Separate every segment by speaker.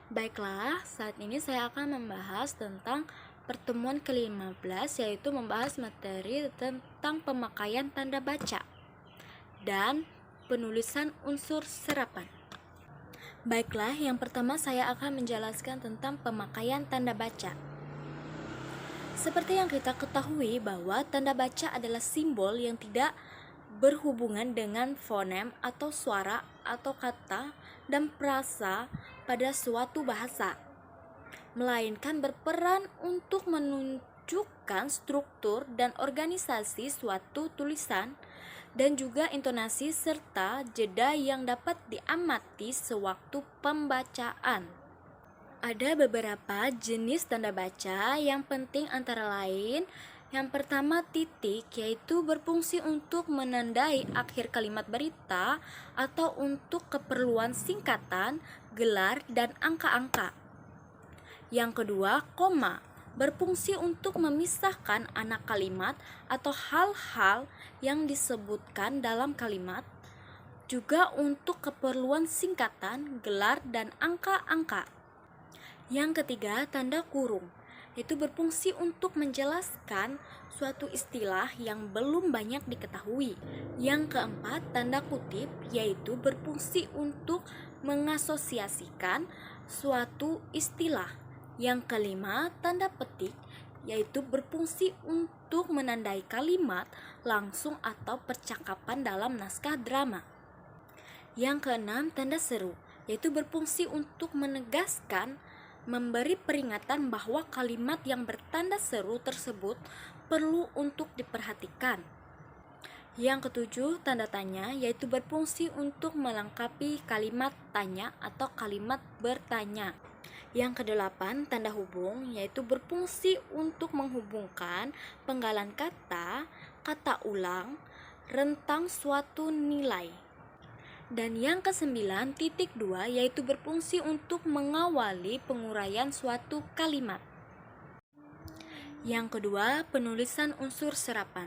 Speaker 1: Baiklah, saat ini saya akan membahas tentang pertemuan ke-15, yaitu membahas materi tentang pemakaian tanda baca dan penulisan unsur serapan. Baiklah, yang pertama saya akan menjelaskan tentang pemakaian tanda baca. Seperti yang kita ketahui bahwa tanda baca adalah simbol yang tidak berhubungan dengan fonem atau suara atau kata dan frasa pada suatu bahasa, melainkan berperan untuk menunjukkan struktur dan organisasi suatu tulisan dan juga intonasi serta jeda yang dapat diamati sewaktu pembacaan. Ada beberapa jenis tanda baca yang penting antara lain. Yang pertama titik, yaitu berfungsi untuk menandai akhir kalimat berita atau untuk keperluan singkatan, gelar, dan angka-angka. Yang kedua koma, berfungsi untuk memisahkan anak kalimat atau hal-hal yang disebutkan dalam kalimat, juga untuk keperluan singkatan, gelar, dan angka-angka. Yang ketiga, tanda kurung, yaitu berfungsi untuk menjelaskan suatu istilah yang belum banyak diketahui. Yang keempat, tanda kutip, yaitu berfungsi untuk mengasosiasikan suatu istilah. Yang kelima, tanda petik, yaitu berfungsi untuk menandai kalimat langsung atau percakapan dalam naskah drama. Yang keenam, tanda seru, yaitu berfungsi untuk menegaskan, memberi peringatan bahwa kalimat yang bertanda seru tersebut perlu untuk diperhatikan. Yang ketujuh, tanda tanya, yaitu berfungsi untuk melengkapi kalimat tanya atau kalimat bertanya. Yang kedelapan, tanda hubung, yaitu berfungsi untuk menghubungkan penggalan kata, kata ulang, rentang suatu nilai. Dan yang kesembilan, titik dua, yaitu berfungsi untuk mengawali penguraian suatu kalimat. Yang kedua, penulisan unsur serapan.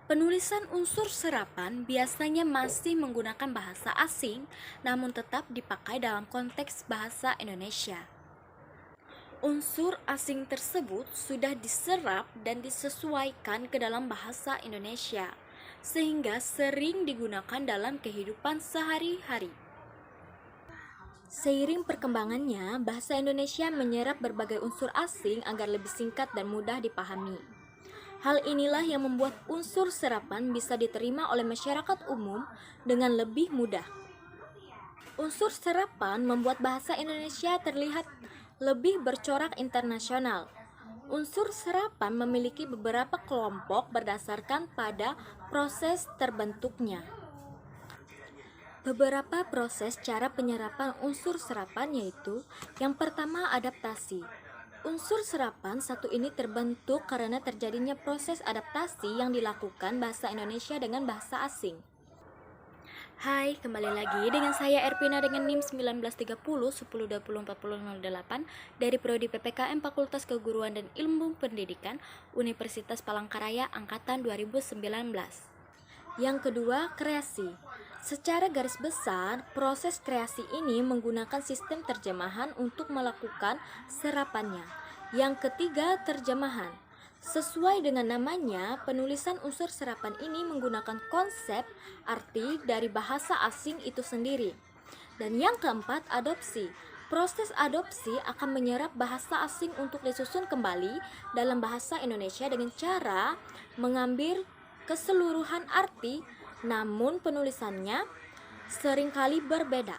Speaker 1: Penulisan unsur serapan biasanya masih menggunakan bahasa asing, namun tetap dipakai dalam konteks bahasa Indonesia. Unsur asing tersebut sudah diserap dan disesuaikan ke dalam bahasa Indonesia, sehingga sering digunakan dalam kehidupan sehari-hari. Seiring perkembangannya, bahasa Indonesia menyerap berbagai unsur asing agar lebih singkat dan mudah dipahami. Hal inilah yang membuat unsur serapan bisa diterima oleh masyarakat umum dengan lebih mudah. Unsur serapan membuat bahasa Indonesia terlihat lebih bercorak internasional. Unsur serapan memiliki beberapa kelompok berdasarkan pada proses terbentuknya. Beberapa proses cara penyerapan unsur serapan yaitu: yang pertama, adaptasi. Unsur serapan satu ini terbentuk karena terjadinya proses adaptasi yang dilakukan bahasa Indonesia dengan bahasa asing. Hai, kembali lagi dengan saya Erpina dengan NIM 1930 10 20 40 08 dari Prodi PPKM Fakultas Keguruan dan Ilmu Pendidikan Universitas Palangkaraya angkatan 2019. Yang kedua, kreasi. Secara garis besar, proses kreasi ini menggunakan sistem terjemahan untuk melakukan serapannya. Yang ketiga, terjemahan. Sesuai dengan namanya, penulisan unsur serapan ini menggunakan konsep arti dari bahasa asing itu sendiri. Dan yang keempat, adopsi. Proses adopsi akan menyerap bahasa asing untuk disusun kembali dalam bahasa Indonesia dengan cara mengambil keseluruhan arti, namun penulisannya seringkali berbeda.